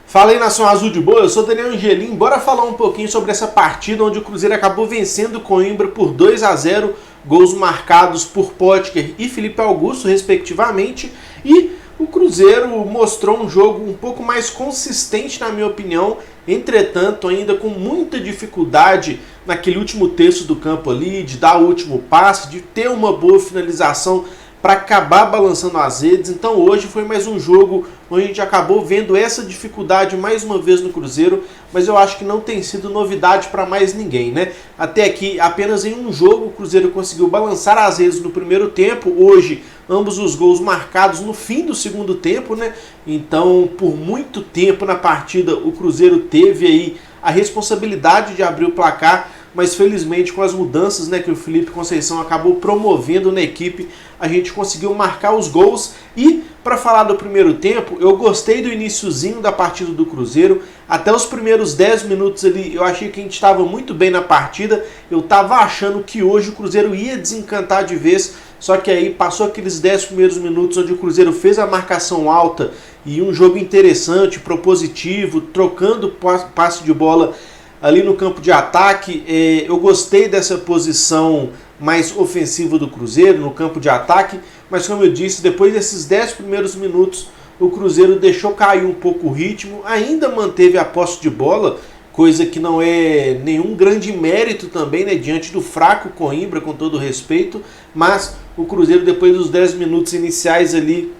Fala aí, Nação Azul de Boa, eu sou Daniel Angelim. Bora falar um pouquinho sobre essa partida onde o Cruzeiro acabou vencendo o Coimbra por 2-0, gols marcados por Potker e Felipe Augusto, respectivamente, e o Cruzeiro mostrou um jogo um pouco mais consistente, na minha opinião, entretanto, ainda com muita dificuldade naquele último terço do campo ali, de dar o último passe, de ter uma boa finalização para acabar balançando as redes. Então hoje foi mais um jogo onde a gente acabou vendo essa dificuldade mais uma vez no Cruzeiro, mas eu acho que não tem sido novidade para mais ninguém, né? Até aqui, apenas em um jogo o Cruzeiro conseguiu balançar as redes no primeiro tempo. Hoje, ambos os gols marcados no fim do segundo tempo, né? Então, por muito tempo na partida, o Cruzeiro teve aí a responsabilidade de abrir o placar, mas felizmente com as mudanças, né, que o Felipe Conceição acabou promovendo na equipe, a gente conseguiu marcar os gols. E para falar do primeiro tempo, eu gostei do iniciozinho da partida do Cruzeiro. Até os primeiros 10 minutos ali eu achei que a gente estava muito bem na partida. Eu estava achando que hoje o Cruzeiro ia desencantar de vez, só que aí passou aqueles 10 primeiros minutos onde o Cruzeiro fez a marcação alta e um jogo interessante, propositivo, trocando passe de bola ali no campo de ataque. Eu gostei dessa posição mais ofensiva do Cruzeiro no campo de ataque, mas como eu disse, depois desses 10 primeiros minutos o Cruzeiro deixou cair um pouco o ritmo, ainda manteve a posse de bola, coisa que não é nenhum grande mérito também, né, diante do fraco Coimbra, com todo respeito, mas o Cruzeiro depois dos 10 minutos iniciais ali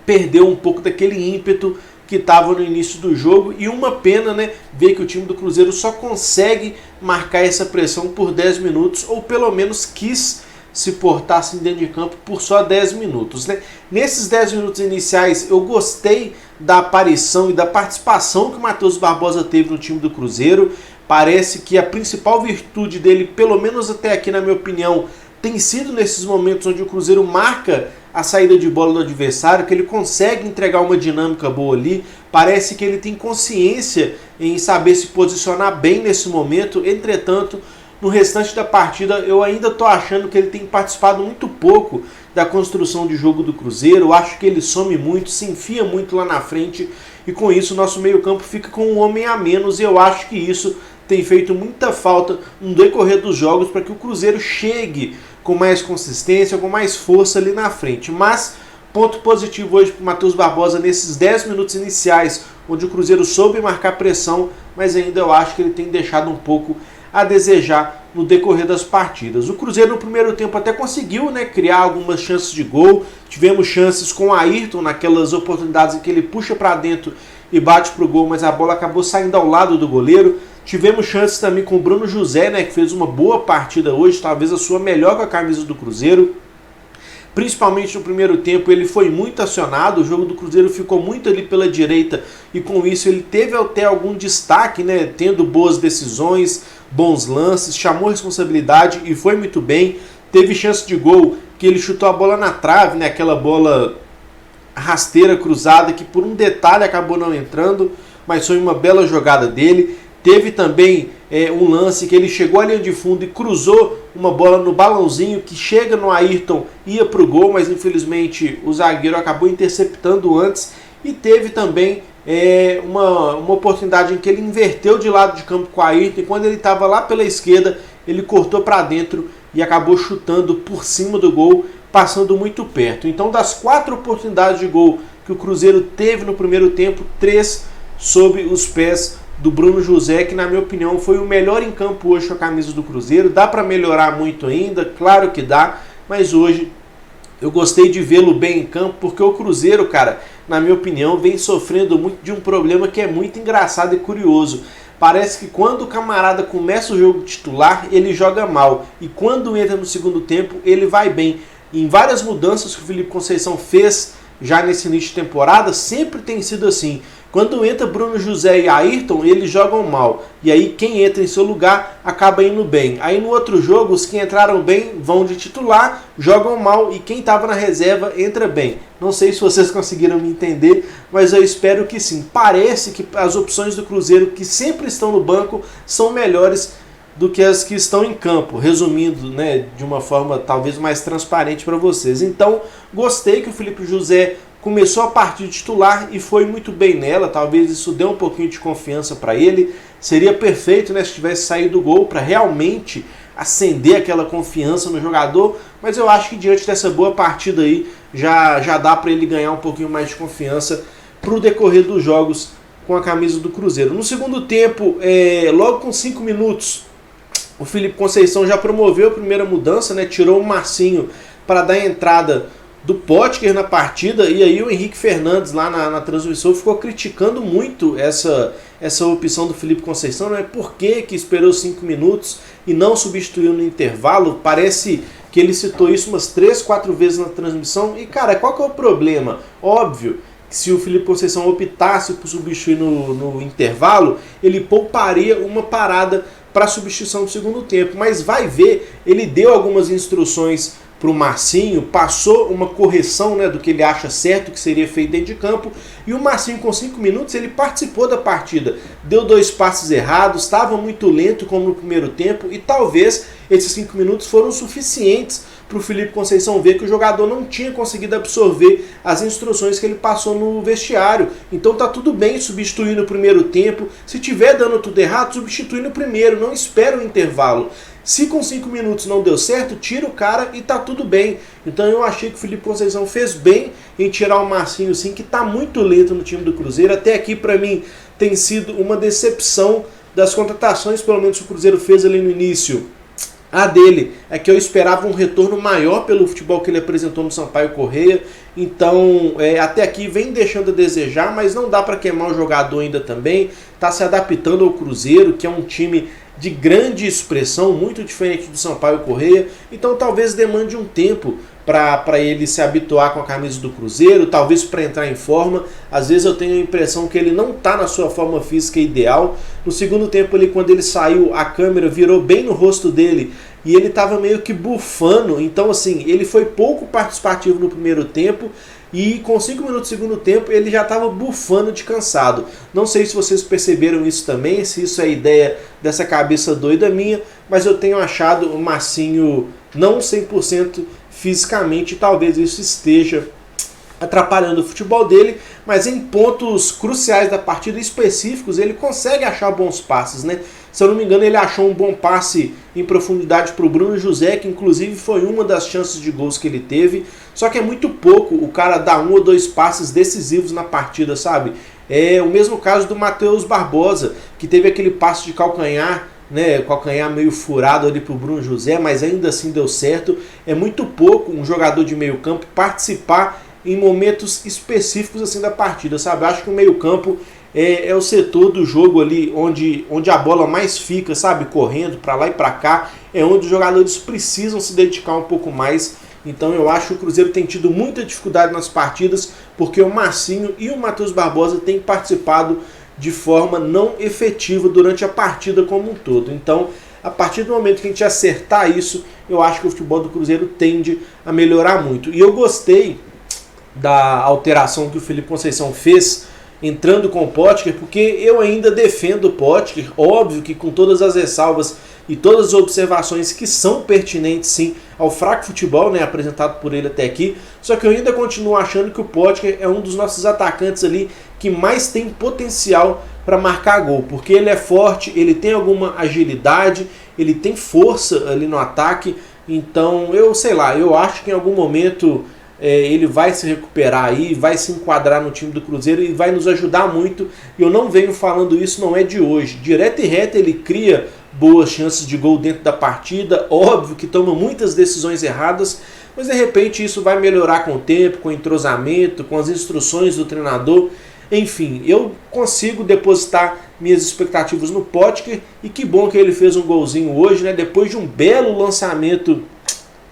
perdeu um pouco daquele ímpeto que estava no início do jogo. E uma pena, né, ver que o time do Cruzeiro só consegue marcar essa pressão por 10 minutos, ou pelo menos quis se portar assim dentro de campo por só 10 minutos. Né? Nesses 10 minutos iniciais eu gostei da aparição e da participação que o Matheus Barbosa teve no time do Cruzeiro. Parece que a principal virtude dele, pelo menos até aqui na minha opinião, tem sido nesses momentos onde o Cruzeiro marca a saída de bola do adversário, que ele consegue entregar uma dinâmica boa ali. Parece que ele tem consciência em saber se posicionar bem nesse momento. Entretanto, no restante da partida eu ainda estou achando que ele tem participado muito pouco da construção de jogo do Cruzeiro. Eu acho que ele some muito, se enfia muito lá na frente, e com isso o nosso meio campo fica com um homem a menos, e eu acho que isso tem feito muita falta no decorrer dos jogos para que o Cruzeiro chegue com mais consistência, com mais força ali na frente. Mas ponto positivo hoje para o Matheus Barbosa nesses 10 minutos iniciais, onde o Cruzeiro soube marcar pressão, mas ainda eu acho que ele tem deixado um pouco a desejar no decorrer das partidas. O Cruzeiro no primeiro tempo até conseguiu, né, criar algumas chances de gol. Tivemos chances com o Ayrton, naquelas oportunidades em que ele puxa para dentro e bate para o gol, mas a bola acabou saindo ao lado do goleiro. Tivemos chances também com o Bruno José, né, que fez uma boa partida hoje, talvez a sua melhor com a camisa do Cruzeiro. Principalmente no primeiro tempo ele foi muito acionado, o jogo do Cruzeiro ficou muito ali pela direita e com isso ele teve até algum destaque, né, tendo boas decisões, bons lances, chamou responsabilidade e foi muito bem. Teve chance de gol que ele chutou a bola na trave, né, aquela bola rasteira cruzada que por um detalhe acabou não entrando, mas foi uma bela jogada dele. Teve também um lance que ele chegou à linha de fundo e cruzou uma bola no balãozinho que chega no Ayrton, ia para o gol, mas infelizmente o zagueiro acabou interceptando antes. E teve também uma oportunidade em que ele inverteu de lado de campo com o Ayrton, e quando ele estava lá pela esquerda, ele cortou para dentro e acabou chutando por cima do gol, passando muito perto. Então, das 4 oportunidades de gol que o Cruzeiro teve no primeiro tempo, 3 sob os pés do Bruno José, que na minha opinião foi o melhor em campo hoje com a camisa do Cruzeiro. Dá para melhorar muito ainda, claro que dá, mas hoje eu gostei de vê-lo bem em campo, porque o Cruzeiro, cara, na minha opinião, vem sofrendo muito de um problema que é muito engraçado e curioso. Parece que quando o camarada começa o jogo titular, ele joga mal, e quando entra no segundo tempo, ele vai bem. Em várias mudanças que o Felipe Conceição fez já nesse início de temporada, sempre tem sido assim. Quando entra Bruno José e Ayrton, eles jogam mal. E aí quem entra em seu lugar acaba indo bem. Aí no outro jogo, os que entraram bem vão de titular, jogam mal, e quem estava na reserva entra bem. Não sei se vocês conseguiram me entender, mas eu espero que sim. Parece que as opções do Cruzeiro, que sempre estão no banco, são melhores do que as que estão em campo, resumindo, né, de uma forma talvez mais transparente para vocês. Então, gostei que o Felipe José começou a partida titular e foi muito bem nela, talvez isso dê um pouquinho de confiança para ele. Seria perfeito, né, se tivesse saído do gol para realmente acender aquela confiança no jogador, mas eu acho que diante dessa boa partida aí já dá para ele ganhar um pouquinho mais de confiança para o decorrer dos jogos com a camisa do Cruzeiro. No segundo tempo, logo com 5 minutos, o Felipe Conceição já promoveu a primeira mudança, né, tirou o Marcinho para dar entrada do Potker na partida, e aí o Henrique Fernandes lá na transmissão ficou criticando muito essa opção do Felipe Conceição, né? Por que esperou 5 minutos e não substituiu no intervalo? Parece que ele citou isso umas 3, 4 vezes na transmissão, e cara, qual que é o problema? Óbvio que se o Felipe Conceição optasse por substituir no intervalo, ele pouparia uma parada para a substituição do segundo tempo, mas vai ver, ele deu algumas instruções para o Marcinho, passou uma correção, né, do que ele acha certo que seria feito dentro de campo, e o Marcinho com 5 minutos ele participou da partida, deu 2 passes errados, estava muito lento como no primeiro tempo, e talvez esses 5 minutos foram suficientes para o Felipe Conceição ver que o jogador não tinha conseguido absorver as instruções que ele passou no vestiário. Então tá tudo bem substituir no primeiro tempo, se tiver dando tudo errado, substitui no primeiro, não espera o intervalo. Se com 5 minutos não deu certo, tira o cara e tá tudo bem. Então eu achei que o Felipe Conceição fez bem em tirar o Marcinho, sim, que tá muito lento no time do Cruzeiro. Até aqui, para mim, tem sido uma decepção das contratações, pelo menos o Cruzeiro fez ali no início. A dele é que eu esperava um retorno maior pelo futebol que ele apresentou no Sampaio Corrêa. Então, até aqui vem deixando a desejar, mas não dá para queimar o jogador ainda também. Está se adaptando ao Cruzeiro, que é um time de grande expressão, muito diferente do Sampaio Corrêa. Então talvez demande um tempo para ele se habituar com a camisa do Cruzeiro, talvez para entrar em forma. Às vezes eu tenho a impressão que ele não está na sua forma física ideal. No segundo tempo, quando ele saiu, a câmera virou bem no rosto dele e ele estava meio que bufando. Então assim, ele foi pouco participativo no primeiro tempo, e com 5 minutos do segundo tempo ele já estava bufando de cansado. Não sei se vocês perceberam isso também, se isso é ideia dessa cabeça doida minha, mas eu tenho achado o Marcinho não 100% fisicamente, talvez isso esteja atrapalhando o futebol dele, mas em pontos cruciais da partida específicos ele consegue achar bons passes, né? Se eu não me engano, ele achou um bom passe em profundidade para o Bruno José, que inclusive foi uma das chances de gols que ele teve. Só que é muito pouco o cara dar 1 ou 2 passes decisivos na partida, sabe? É o mesmo caso do Matheus Barbosa, que teve aquele passe de calcanhar, né, calcanhar meio furado ali para o Bruno José, mas ainda assim deu certo. É muito pouco um jogador de meio campo participar em momentos específicos assim da partida, sabe? Eu acho que o meio campo é o setor do jogo ali onde a bola mais fica, sabe? Correndo para lá e para cá, é onde os jogadores precisam se dedicar um pouco mais. Então eu acho que o Cruzeiro tem tido muita dificuldade nas partidas, porque o Marcinho e o Matheus Barbosa têm participado de forma não efetiva durante a partida como um todo. Então, a partir do momento que a gente acertar isso, eu acho que o futebol do Cruzeiro tende a melhorar muito. E eu gostei da alteração que o Felipe Conceição fez entrando com o Potker, porque eu ainda defendo o Potker, óbvio que com todas as ressalvas e todas as observações que são pertinentes sim ao fraco futebol, né, apresentado por ele até aqui, só que eu ainda continuo achando que o Potker é um dos nossos atacantes ali que mais tem potencial para marcar gol, porque ele é forte, ele tem alguma agilidade, ele tem força ali no ataque. Então eu acho que em algum momento ele vai se recuperar aí, vai se enquadrar no time do Cruzeiro e vai nos ajudar muito. Eu não venho falando isso, não é de hoje. Direto e reto ele cria boas chances de gol dentro da partida, óbvio que toma muitas decisões erradas, mas de repente isso vai melhorar com o tempo, com o entrosamento, com as instruções do treinador. Enfim, eu consigo depositar minhas expectativas no Potker, e que bom que ele fez um golzinho hoje, né? Depois de um belo lançamento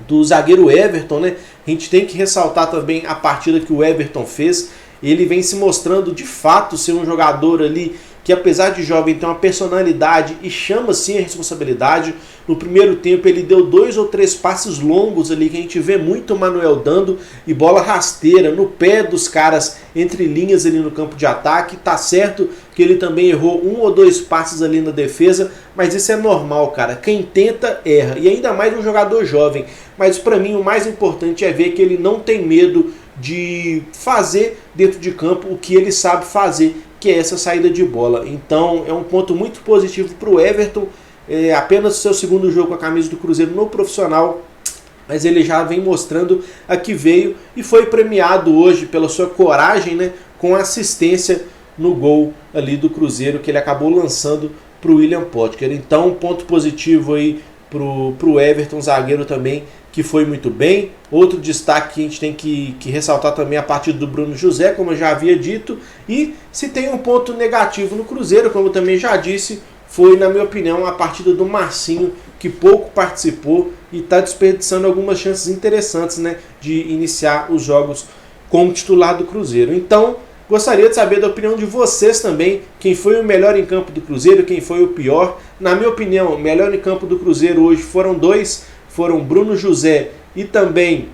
do zagueiro Everton, né? A gente tem que ressaltar também a partida que o Everton fez. Ele vem se mostrando de fato ser um jogador ali que, apesar de jovem, tem uma personalidade e chama sim a responsabilidade. No primeiro tempo ele deu 2 ou 3 passes longos ali que a gente vê muito o Manuel dando, e bola rasteira no pé dos caras entre linhas ali no campo de ataque. Tá certo que ele também errou 1 ou 2 passes ali na defesa, mas isso é normal, cara. Quem tenta erra, e ainda mais um jogador jovem. Mas para mim o mais importante é ver que ele não tem medo de fazer dentro de campo o que ele sabe fazer, que é essa saída de bola. Então é um ponto muito positivo para o Everton, apenas o seu segundo jogo com a camisa do Cruzeiro no profissional, mas ele já vem mostrando a que veio e foi premiado hoje pela sua coragem, né, com assistência no gol ali do Cruzeiro que ele acabou lançando para o William Potker. Então, ponto positivo aí pro Everton, zagueiro também, que foi muito bem. Outro destaque que a gente tem que ressaltar também a partida do Bruno José, como eu já havia dito. E se tem um ponto negativo no Cruzeiro, como eu também já disse, foi, na minha opinião, a partida do Marcinho, que pouco participou e está desperdiçando algumas chances interessantes, né, de iniciar os jogos como titular do Cruzeiro. Então, gostaria de saber da opinião de vocês também, quem foi o melhor em campo do Cruzeiro, quem foi o pior. Na minha opinião, o melhor em campo do Cruzeiro hoje foram dois, foram Bruno José e também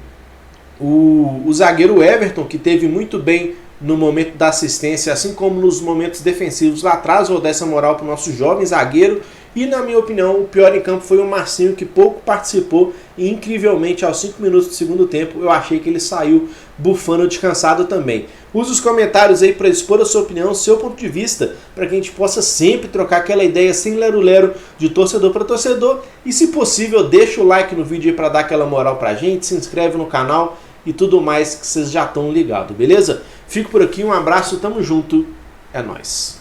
o zagueiro Everton, que teve muito bem no momento da assistência, assim como nos momentos defensivos lá atrás. Vou dar essa moral para o nosso jovem zagueiro. E na minha opinião, o pior em campo foi o Marcinho, que pouco participou e incrivelmente aos 5 minutos do segundo tempo eu achei que ele saiu bufando descansado também. Use os comentários aí para expor a sua opinião, seu ponto de vista, para que a gente possa sempre trocar aquela ideia sem lero-lero de torcedor para torcedor. E se possível, deixa o like no vídeo aí para dar aquela moral pra gente, se inscreve no canal e tudo mais que vocês já estão ligados, beleza? Fico por aqui, um abraço, tamo junto, é nóis.